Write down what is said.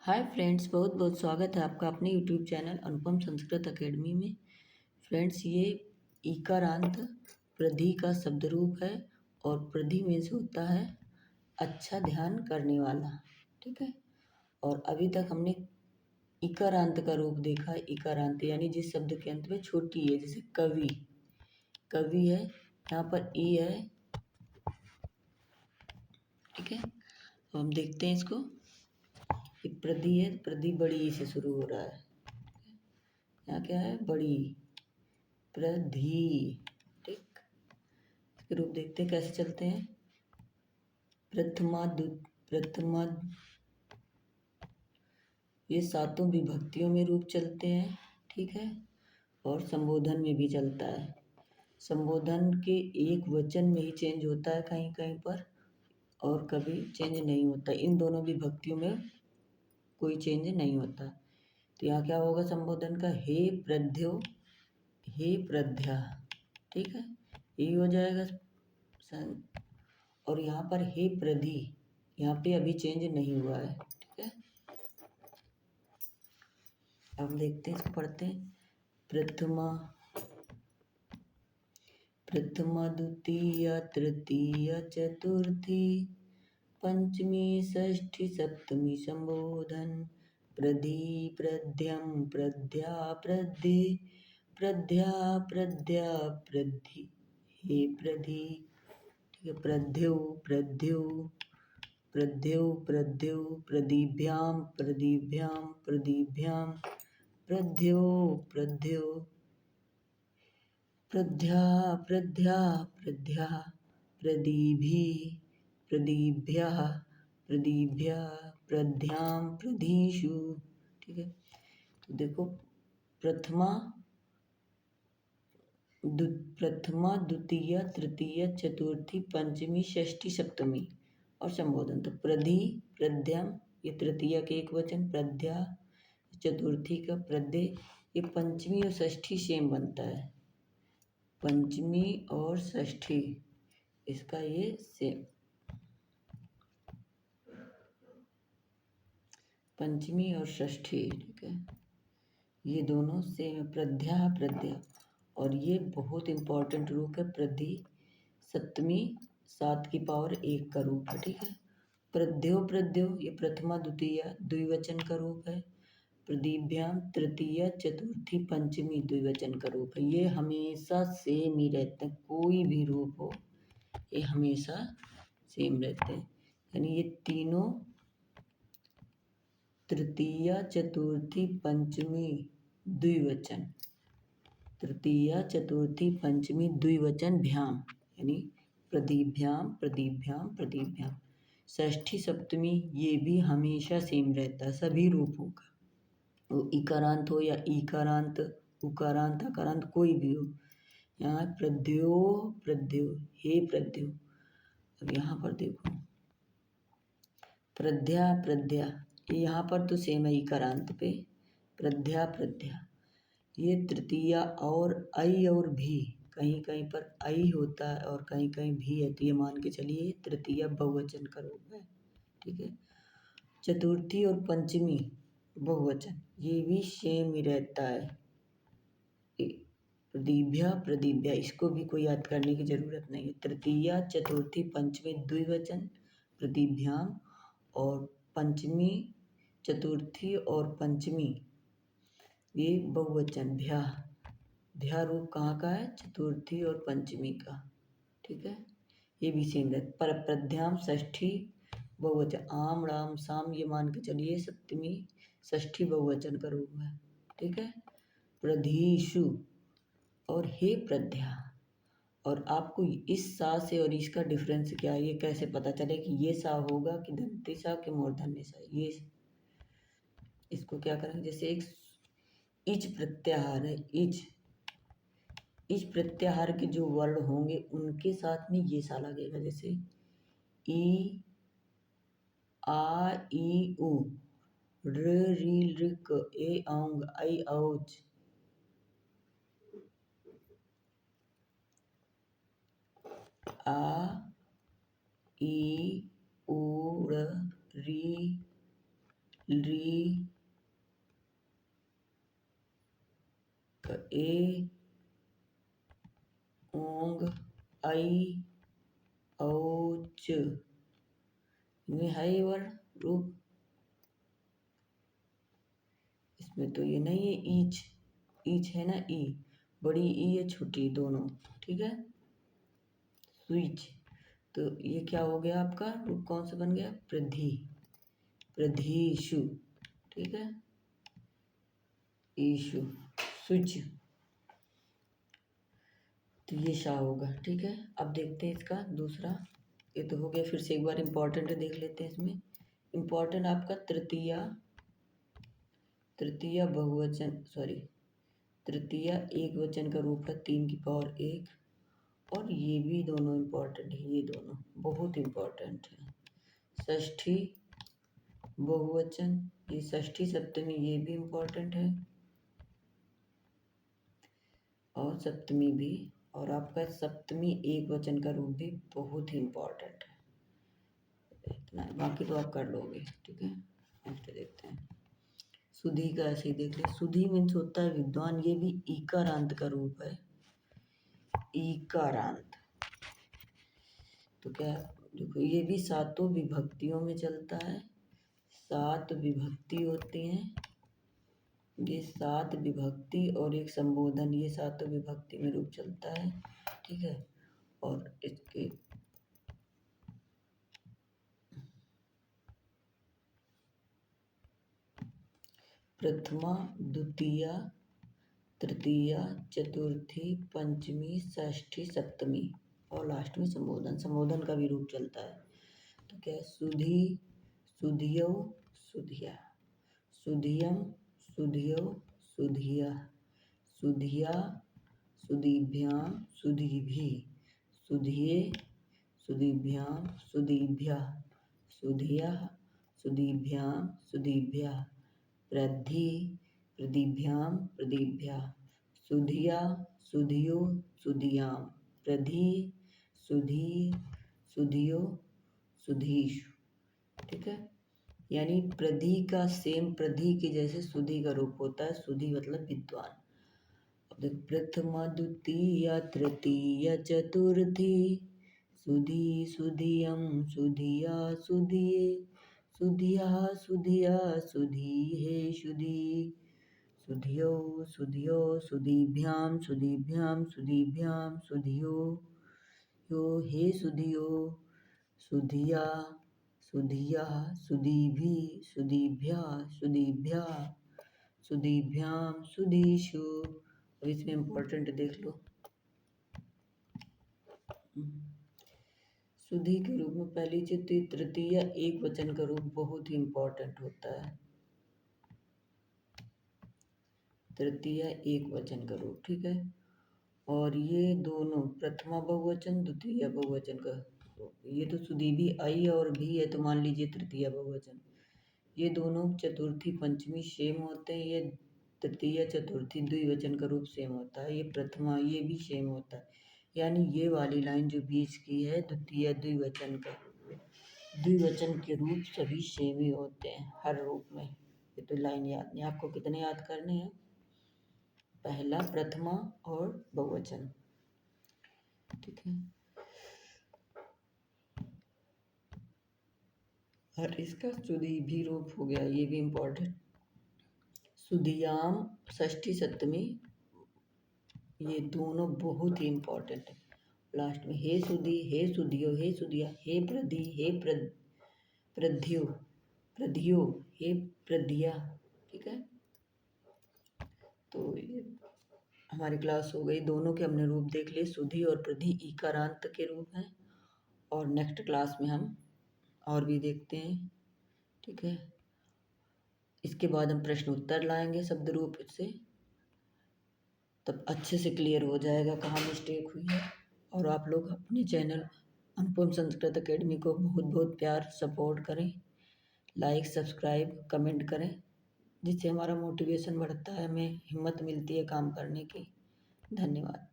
Hi friends, बहुत बहुत स्वागत है आपका अपने यूट्यूब चैनल अनुपम संस्कृत एकेडमी में। फ्रेंड्स, ये ईकारांत प्रधि का शब्द रूप है और प्रधि मीन्स होता है अच्छा ध्यान करने वाला। ठीक है। और अभी तक हमने इकारांत का रूप देखा। इकारांत यानी जिस शब्द के अंत में छोटी है, जैसे कवि। कवि है, यहाँ पर ई है। ठीक है। अब हम देखते हैं इसको। ये प्रधि है, प्रधि बड़ी ई से शुरू हो रहा है। यहाँ क्या है? बड़ी प्रधि। ठीक। इसके रूप देखते हैं कैसे चलते हैं। प्रथमा, ये सातों विभक्तियों में रूप चलते हैं। ठीक है। और संबोधन में भी चलता है। संबोधन के एक वचन में ही चेंज होता है कहीं कहीं पर, और कभी चेंज नहीं होता। इन दोनों विभक्तियों में कोई चेंज नहीं होता। तो यहाँ क्या होगा संबोधन का? हे प्रध्यो, हे प्रध्या। ठीक है, यही हो जाएगा। और यहाँ पर हे प्रधि, यहाँ पे अभी चेंज नहीं हुआ है। ठीक है। अब देखते हैं, इसको पढ़ते हैं। प्रथमा, प्रथमा द्वितीय तृतीय चतुर्थी पंचमी षष्ठी सप्तमी संबोधन। प्रधि प्रध्यम प्रध्या प्रधि, प्रध्या प्रध्या प्रधि, हे प्रधि। ठीक है। प्रध्यौ प्रध्यौ, प्रध्यौ प्रध्यौ, प्रदिभ्यां प्रदिभ्यां प्रदिभ्यां, प्रध्यो प्रध्यो, प्रध्या प्रध्या प्रध्या, प्रदीभिः प्रदीभ्यः प्रदीभ्यः, प्रध्यां प्रधीषु। ठीक है। तो देखो, प्रथमा द्वितीय तृतीय चतुर्थी पंचमी षष्ठी सप्तमी और संबोधन। तो प्रधि प्रध्यम, ये तृतीय के एक वचन। प्रध्या चतुर्थी का प्रध्ये, ये पंचमी और षष्ठी सेम बनता है। पंचमी और षष्ठी इसका ये सेम, पंचमी और षष्ठी। ठीक है, ये दोनों सेम। प्रध्या प्रध्या, और ये बहुत इंपॉर्टेंट रूप है। प्रधि सप्तमी 7 की पावर 1 का रूप है। ठीक है। प्रध्यो प्रध्यो, ये प्रथमा द्वितीय द्विवचन का रूप है। प्रदिभ्याम तृतीय चतुर्थी पंचमी द्विवचन का रूप है। ये हमेशा सेम ही रहते हैं, कोई भी रूप हो ये हमेशा सेम रहते हैं। यानी ये तीनों तृतीय चतुर्थी पंचमी द्विवचन, तृतीय चतुर्थी पंचमी द्विवचन भ्याम, यानी प्रदिभ्याम प्रदिभ्याम प्रदिभ्याम। षष्ठी सप्तमी ये भी हमेशा सेम रहता है सभी रूपों का, वो इकारांत हो या ईकारांत, उकारांत, अकारांत, कोई भी हो। यहाँ प्रध्यो प्रध्यो, हे प्रध्यो। अब यहाँ पर देखो, प्रध्या प्रध्या, ये यहाँ पर तो सेम है इकारांत पे। प्रध्या प्रध्या, ये तृतीया और ऐ और भी, कहीं कहीं पर ऐ होता है और कहीं कहीं भी है, तो ये मान के चलिए तृतीया बहुवचन का रूप है। ठीक है। चतुर्थी और पंचमी बहुवचन, ये भी सेम ही रहता है। प्रदिभ्या प्रदिभ्या, इसको भी कोई याद करने की जरूरत नहीं है। तृतीया चतुर्थी पंचमी द्विवचन प्रदिभ्याम, और पंचमी चतुर्थी और पंचमी ये बहुवचन भ्या। भ्या रूप कहाँ का है? चतुर्थी और पंचमी का। ठीक है, ये भी सेम रहता। पर प्रध्याम षष्ठी बहुवचन, आम राम साम, ये मान के चलिए सप्तमी षष्ठी बहुवचन का रूप है। ठीक है। प्रधीषु और हे प्रध्या। और आपको इस सा से और इसका डिफरेंस क्या है, ये कैसे पता चले कि ये सा होगा कि दंती सा कि मूर्धन्य सा? ये इसको क्या करेंगे, जैसे एक इच प्रत्याहार है, इच प्रत्याहार के जो वर्ण होंगे उनके साथ में ये सा लगेगा। जैसे ई आ ई उ, र री ऋक, ए औंग, ऐ औच, आ ई उ ऋ री री ए ओंग आई औ च, इनमें है ये वर्ड रूप, इसमें तो ये नहीं है ईच, ईच है ना ई, बड़ी ई है छोटी दोनों, ठीक है। स्विच, तो ये क्या हो गया आपका रूप, कौन सा बन गया, प्रधि, प्रधीषु, ठीक है, ईशु, स्विच, तो ये शाह होगा, ठीक है। अब देखते हैं इसका दूसरा, ये तो हो गया, फिर से एक बार इम्पोर्टेंट देख लेते हैं इसमें। इम्पोर्टेंट आपका तृतीया, तृतीया बहुवचन, सॉरी तृतीया एक वचन का रूप है 3 की पावर 1, और ये भी दोनों इम्पोर्टेंट है, ये दोनों बहुत इम्पोर्टेंट है। षष्ठी बहुवचन, ये षष्ठी सप्तमी ये भी इम्पोर्टेंट है, और सप्तमी भी, और आपका सप्तमी एक वचन का रूप भी बहुत ही इम्पोर्टेंट है। इतना है, बाकी तो आप कर लोगे, ठीक है। नेक्स्ट देखते हैं, सुधी का ऐसे ही देख ले, सुधी मीन्स होता है विद्वान, ये भी ईकारांत का रूप है, ईकारांत, तो क्या देखो, ये भी सातों विभक्तियों में चलता है, 7 विभक्ति होती हैं, ये 7 विभक्ति और एक संबोधन, ये सातों विभक्ति में रूप चलता है, ठीक है। और इसके प्रथमा, द्वितीया, तृतीया, चतुर्थी, पंचमी, षष्ठी, सप्तमी, और लास्ट में संबोधन, संबोधन का भी रूप चलता है। तो क्या है, सुधी, सुधियो, सुधिया, सुधियम, सुधियो, सुधिया, सुधिया, सुधीभ्याम, सुधीभि, सुधिये, सुधीभ्याम, सुधीभ्या, सुधिया, सुधीभ्याम, सुधीभ्या, प्रद्धि, प्रदिभ्याम, प्रदिभ्या, सुधिया, सुधियो, सुधियाम, प्रधि, सुधी, सुधियो, सुधीषु, ठीक है। यानी प्रधि का सेम प्रधि के जैसे सुधि का रूप होता है, सुधि मतलब विद्वान। अब देख, प्रथमा, द्वितीया, तृतीया, चतुर्थी, सुधी, सुधियम, सुधिया, सुधिये, सुधिया, सुधिया, सुधीहे, सुधी, सुधियो, सुधियो, सुधीभ्याम, सुधीभ्याम, सुधीभ्याम, सुधियो, यो, हे सुधियो, सुधिया, सुधिया, सुधीभि, सुधीभ्या, सुधीभ्या, सुधीभ्याम, सुधीषु। अब इसमें इम्पोर्टेंट देख लो, सुधी के रूप में पहली चीज तो तृतीय एक वचन का रूप बहुत ही इम्पोर्टेंट होता है, तृतीय एक वचन का रूप, ठीक है। और ये दोनों प्रथमा बहुवचन, द्वितीय बहुवचन का रूप, ये तो सुधी भी आई और भी है, तो मान लीजिए तृतीय बहुवचन। ये दोनों चतुर्थी पंचमी सेम होते हैं, ये तृतीय चतुर्थी द्विवचन का रूप सेम होता है, ये प्रथमा ये भी सेम होता है। यानी ये वाली लाइन जो बीच की है, द्वितीय द्विवचन का, द्विवचन के रूप सभी सेम ही होते हैं हर रूप में। ये तो लाइन याद नहीं, आपको कितने याद करने हैं, पहला, प्रथमा और बहुवचन, ठीक है। और इसका सुधी भी रूप हो गया, ये भी इम्पोर्टेंट, सुधियाम, षष्ठी सप्तमी, ये दोनों बहुत ही इम्पोर्टेंट है। लास्ट में हे सुधी, हे सुधियो, हे सुधिया, हे प्रधि, हे प्रध्यो, प्रधियो, हे प्रधिया, ठीक है। तो ये हमारी क्लास हो गई, दोनों के हमने रूप देख लिए, सुधी और प्रधि ईकारांत के रूप हैं, और नेक्स्ट क्लास में हम और भी देखते हैं, ठीक है। इसके बाद हम प्रश्न उत्तर लाएंगे शब्द रूप से, तब अच्छे से क्लियर हो जाएगा कहाँ मिस्टेक हुई है। और आप लोग अपने चैनल अनुपम संस्कृत अकेडमी को बहुत बहुत प्यार सपोर्ट करें, लाइक सब्सक्राइब कमेंट करें, जिससे हमारा मोटिवेशन बढ़ता है, हमें हिम्मत मिलती है काम करने की। धन्यवाद।